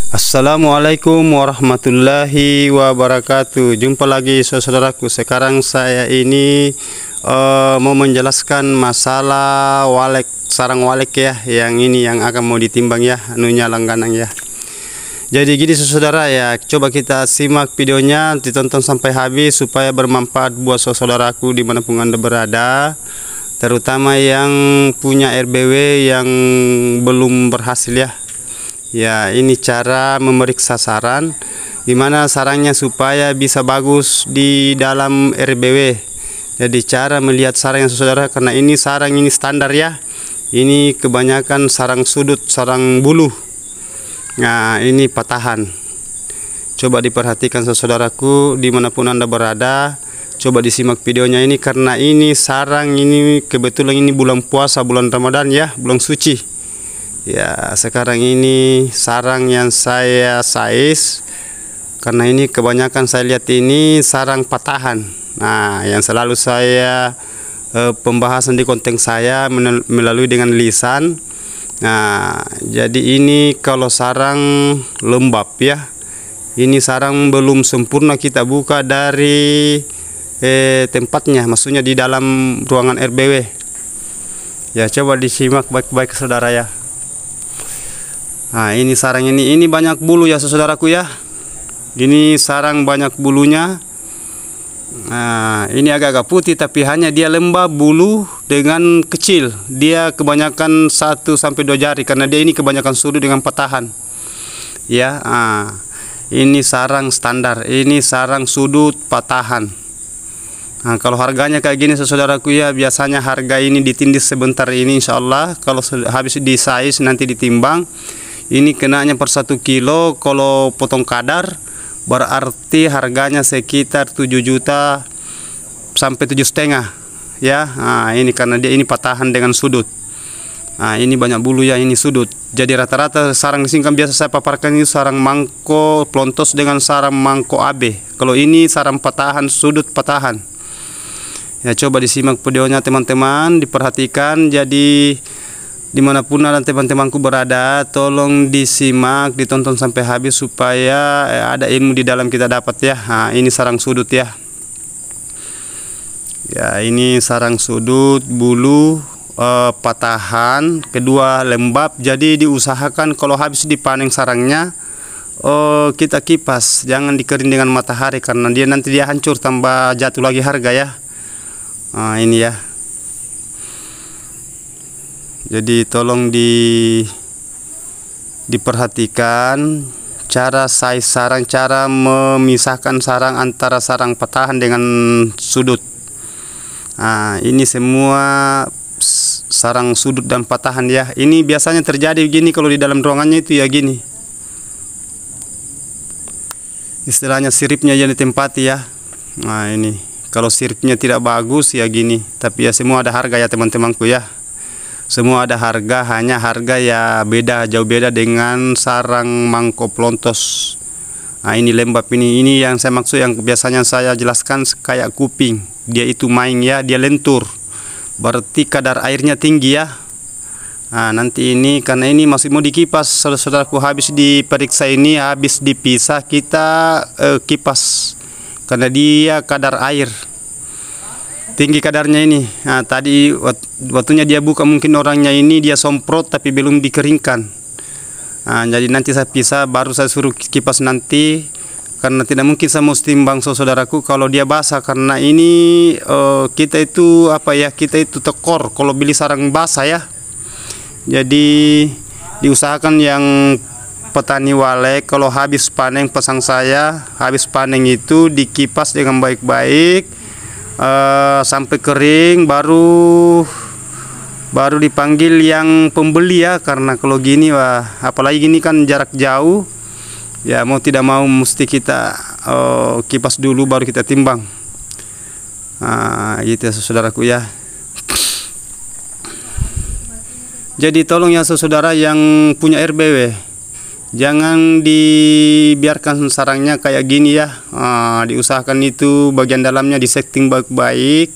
Assalamualaikum warahmatullahi wabarakatuh. Jumpa lagi saudaraku. Sekarang saya ini mau menjelaskan masalah sarang walek ya, yang ini yang akan mau ditimbang ya, anunya langganan ya. Jadi gini saudara ya, coba kita simak videonya, ditonton sampai habis supaya bermanfaat buat saudaraku dimanapun Anda berada, terutama yang punya RBW yang belum berhasil ya. Ya, ini cara memeriksa sarang, gimana sarangnya supaya bisa bagus di dalam RBW. Jadi cara melihat sarang yang saudara, karena ini sarang ini standar ya. Ini kebanyakan sarang sudut, sarang bulu. Nah, ini patahan. Coba diperhatikan saudaraku dimanapun Anda berada. Coba disimak videonya ini, karena ini sarang ini kebetulan ini bulan puasa, bulan Ramadan ya, bulan suci. Ya, sekarang ini sarang yang saya size, karena ini kebanyakan saya lihat ini sarang patahan. Nah, yang selalu saya pembahasan di konten saya melalui dengan lisan. Nah, jadi ini kalau sarang lembab ya, ini sarang belum sempurna kita buka dari tempatnya, maksudnya di dalam ruangan RBW. Ya, coba disimak baik-baik saudara ya. Nah, ini sarang ini banyak bulu ya saudaraku ya. Ini sarang banyak bulunya. Nah, ini agak-agak putih tapi hanya dia lembab bulu dengan kecil. Dia kebanyakan 1 sampai 2 jari karena dia ini kebanyakan sudut dengan patahan. Ya, ini sarang standar. Ini sarang sudut patahan. Nah, kalau harganya kayak gini saudaraku ya, biasanya harga ini ditindis sebentar ini insya Allah. Kalau habis di size nanti ditimbang. Ini kenanya per 1 kilo, kalau potong kadar berarti harganya sekitar 7 juta sampai 7,5 ya. Nah, ini karena dia ini patahan dengan sudut. Nah, ini banyak bulu ya, ini sudut. Jadi rata-rata sarang di sini kan biasa saya paparkan ini sarang mangko plontos dengan sarang mangko AB. Kalau ini sarang patahan, sudut patahan. Ya, coba disimak videonya teman-teman, diperhatikan. Jadi dimanapun ada teman-temanku berada, tolong disimak, ditonton sampai habis supaya ada ilmu di dalam kita dapat ya. Nah, ini sarang sudut ya. Ya, ini sarang sudut bulu patahan, kedua lembab. Jadi diusahakan kalau habis dipanen sarangnya kita kipas, jangan dikering dengan matahari karena dia nanti dia hancur tambah jatuh lagi harga ya. Nah, ini ya. Jadi tolong diperhatikan cara size sarang, cara memisahkan sarang antara sarang patahan dengan sudut. Nah, ini semua sarang sudut dan patahan ya. Ini biasanya terjadi begini kalau di dalam ruangannya itu ya gini. Istilahnya siripnya yang ditempati ya. Nah, ini kalau siripnya tidak bagus ya gini. Tapi ya semua ada harga ya teman-temanku ya. Semua ada harga, hanya harga ya beda, jauh beda dengan sarang mangko plontos. Nah, ini lembab ini yang saya maksud, yang biasanya saya jelaskan kayak kuping. Dia itu main ya, dia lentur. Berarti kadar airnya tinggi ya. Nah, nanti ini karena ini masih mau dikipas, saudara-saudaraku, habis diperiksa ini, habis dipisah kita kipas. Karena dia kadar air tinggi kadarnya ini. Nah, tadi waktunya dia buka mungkin orangnya ini dia semprot tapi belum dikeringkan. Nah, jadi nanti saya pisah baru saya suruh kipas nanti, karena tidak mungkin saya mau timbang saudaraku kalau dia basah, karena ini kita itu apa ya, kita itu tekor kalau beli sarang basah ya. Jadi diusahakan yang petani walek kalau habis panen, pesan saya habis panen itu dikipas dengan baik-baik sampai kering, baru dipanggil yang pembeli ya. Karena kalau gini wah, apalagi gini kan jarak jauh ya, mau tidak mau mesti kita kipas dulu baru kita timbang. Nah, gitu ya saudaraku ya. Jadi tolong ya saudara yang punya RBW, jangan dibiarkan sarangnya kayak gini ya. Diusahakan itu bagian dalamnya disetting baik-baik,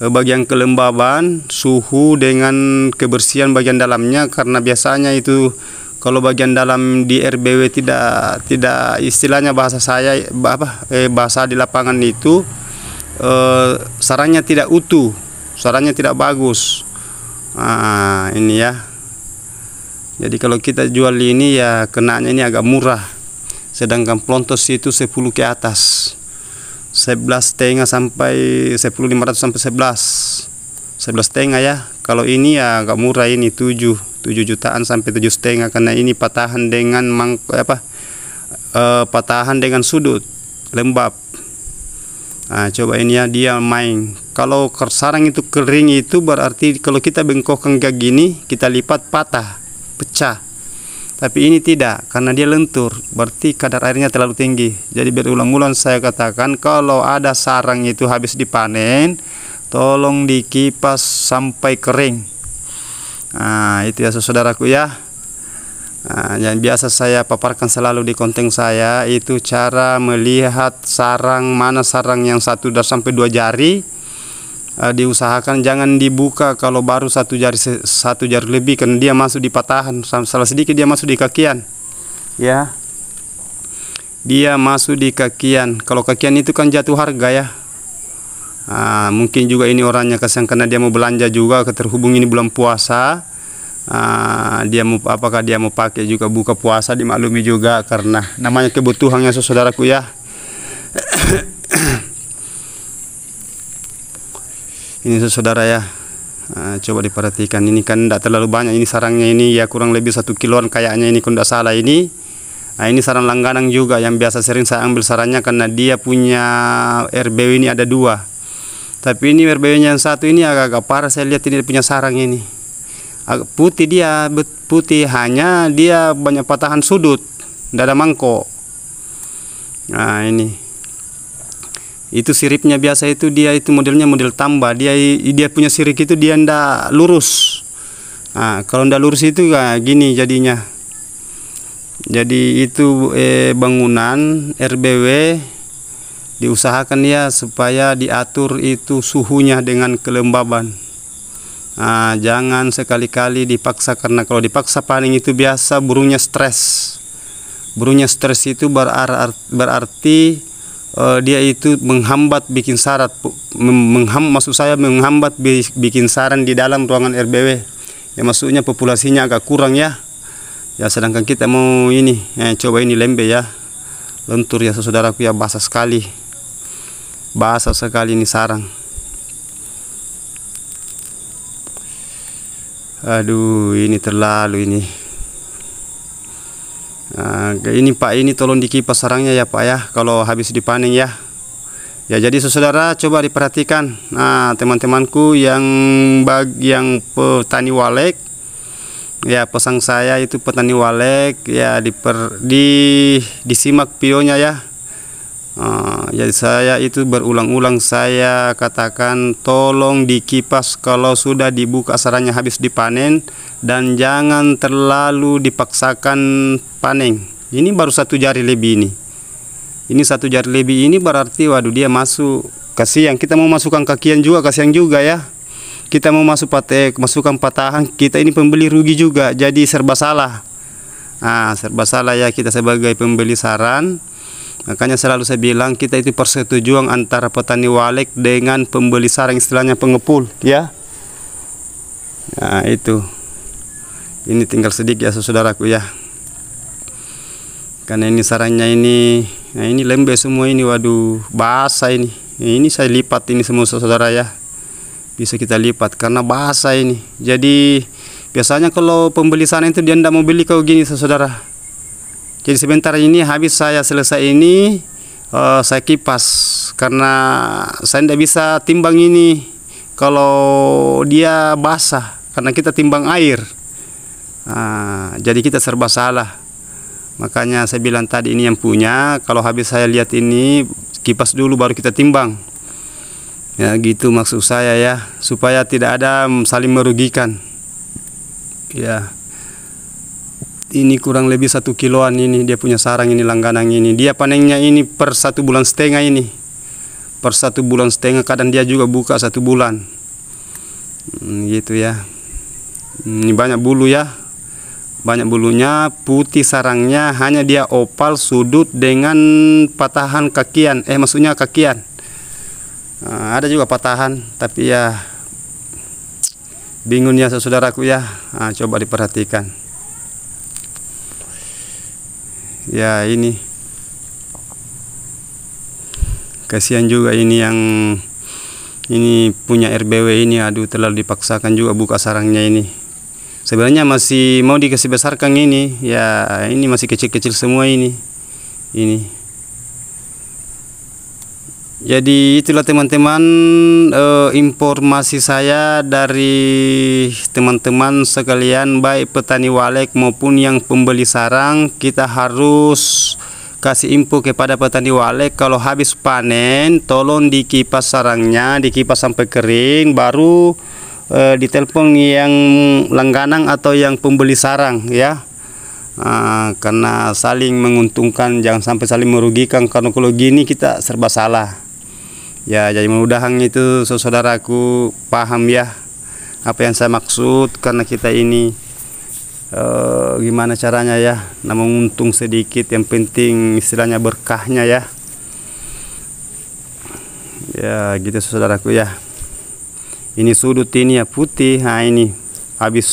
bagian kelembaban, suhu dengan kebersihan bagian dalamnya, karena biasanya itu Kalau bagian dalam di RBW tidak istilahnya bahasa saya bahasa di lapangan itu sarangnya tidak utuh, sarangnya tidak bagus. Ini ya. Jadi kalau kita jual ini ya kenanya ini agak murah. Sedangkan pelontos itu 10 ke atas. 11,5 sampai 10.500 sampai 11,5 ya. Kalau ini ya agak murah, ini 7 jutaan sampai 7,5 karena ini patahan dengan patahan dengan sudut lembab. Coba ini ya, dia main. Kalau sarang itu kering itu berarti kalau kita bengkokkan kayak gini, kita lipat patah, pecah. Tapi ini tidak, karena dia lentur, berarti kadar airnya terlalu tinggi. Jadi berulang-ulang saya katakan kalau ada sarang itu habis dipanen, tolong dikipas sampai kering. Itu ya saudaraku ya. Yang biasa saya paparkan selalu di konten saya itu cara melihat sarang, mana sarang yang 1 sampai 2 jari. Diusahakan jangan dibuka kalau baru 1 jari lebih, karena dia masuk di patahan. Salah sedikit dia masuk di kakian ya, dia masuk di kakian. Kalau kakian itu kan jatuh harga ya. Mungkin juga ini orangnya kasihan karena dia mau belanja juga, terhubung ini bulan puasa. Dia mau, apakah dia mau pakai juga buka puasa, dimaklumi juga karena namanya kebutuhannya saudaraku ya. Ini saudara ya, coba diperhatikan, ini kan tidak terlalu banyak ini sarangnya, ini ya kurang lebih 1 kiloan kayaknya ini kalau tidak salah ini. Ini sarang langganan juga yang biasa sering saya ambil sarangnya karena dia punya RBW ini ada 2. Tapi ini RBW yang 1 ini agak parah, saya lihat ini punya sarang ini. Agak putih, dia putih, hanya dia banyak patahan sudut, tidak ada mangkok. Ini. Itu siripnya biasa itu dia itu modelnya model tambah, dia punya sirip itu dia ndak lurus. Kalau ndak lurus itu kayak gini jadinya. Jadi itu bangunan RBW diusahakan ya supaya diatur itu suhunya dengan kelembaban. Jangan sekali-kali dipaksa, karena kalau dipaksa panen itu biasa burungnya stres. Burungnya stres itu berarti dia itu menghambat bikin sarat, maksud saya menghambat bikin sarang di dalam ruangan RBW. Ya maksudnya populasinya agak kurang ya. Ya sedangkan kita mau ini, coba ini lembe ya, lentur ya saudaraku ya, basah sekali ini sarang. Aduh, ini terlalu ini. Ini Pak, ini tolong dikipas sarangnya ya Pak ya, kalau habis dipanen ya. Ya jadi saudara coba diperhatikan. Teman-temanku yang petani walek, ya pesan saya itu petani walek ya disimak videonya ya. Jadi saya itu berulang-ulang saya katakan tolong dikipas kalau sudah dibuka sarangnya habis dipanen, dan jangan terlalu dipaksakan panen. Ini baru 1 jari lebih ini. Ini 1 jari lebih ini berarti waduh dia masuk, kasihan. Kita mau masukkan kakian juga kasihan juga ya. Kita mau masukkan patahan, kita ini pembeli rugi juga. Jadi serba salah. Serba salah ya kita sebagai pembeli sarang. Makanya selalu saya bilang kita itu persetujuan antara petani walek dengan pembeli sarang, istilahnya pengepul ya. Itu. Ini tinggal sedikit ya saudaraku ya. Karena ini sarangnya ini, ini lembe semua ini, waduh basah ini. Ini saya lipat ini semua saudara ya. Bisa kita lipat karena basah ini. Jadi biasanya kalau pembeli sarang itu dia tidak mau beli kau gini saudara. Jadi sebentar ini habis saya selesai ini, saya kipas karena saya tidak bisa timbang ini kalau dia basah, karena kita timbang air. Jadi kita serba salah. Makanya saya bilang tadi ini yang punya, kalau habis saya lihat ini kipas dulu baru kita timbang. Ya gitu maksud saya ya, supaya tidak ada saling merugikan. Ya. Ini kurang lebih 1 kiloan ini dia punya sarang ini langganan ini. Dia panennya ini per 1,5 bulan ini. Per 1,5 bulan, kadang dia juga buka 1 bulan. Gitu ya. Ini banyak bulu ya. banyak bulunya, putih sarangnya, hanya dia opal sudut dengan patahan kakian, maksudnya kakian. Ada juga patahan, tapi ya bingung ya saudaraku ya. Coba diperhatikan. Ya ini, kasihan juga ini yang ini punya RBW ini, aduh terlalu dipaksakan juga buka sarangnya ini. Sebenarnya masih mau dikasih besarkan ini, ya ini masih kecil-kecil semua ini. Jadi itulah teman-teman, informasi saya dari teman-teman sekalian, baik petani walek maupun yang pembeli sarang. Kita harus kasih info kepada petani walek, kalau habis panen tolong dikipas sarangnya, dikipas sampai kering, baru ditelepon yang langganan atau yang pembeli sarang ya. Karena saling menguntungkan, jangan sampai saling merugikan, karena kalau gini kita serba salah ya. Jadi mudah-mudahan itu saudaraku paham ya apa yang saya maksud, karena kita ini gimana caranya ya, namun untung sedikit, yang penting istilahnya berkahnya ya. Ya gitu saudaraku ya. Ini sudut ini ya putih. Ini habis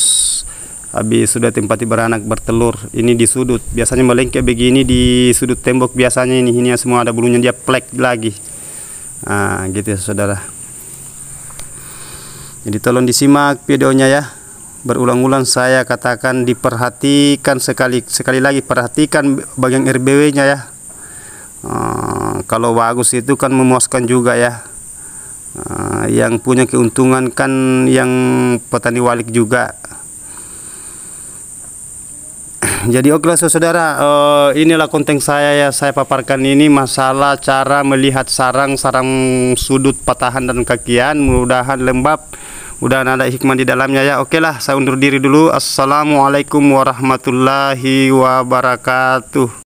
sudah tempati beranak bertelur, ini di sudut. Biasanya melengkek begini di sudut tembok biasanya ini semua ada bulunya, dia plek lagi. Gitu ya saudara. Jadi tolong disimak videonya ya. Berulang-ulang saya katakan, diperhatikan sekali lagi, perhatikan bagian RBW-nya ya. Kalau bagus itu kan memuaskan juga ya. Yang punya keuntungan kan yang petani walek juga. Jadi oke lah saudara, inilah konten saya ya, saya paparkan ini masalah cara melihat sarang sudut patahan dan kakian. Mudah-mudahan lembab, mudah-mudahan ada hikmah di dalamnya ya. Oke lah, saya undur diri dulu. Assalamualaikum warahmatullahi wabarakatuh.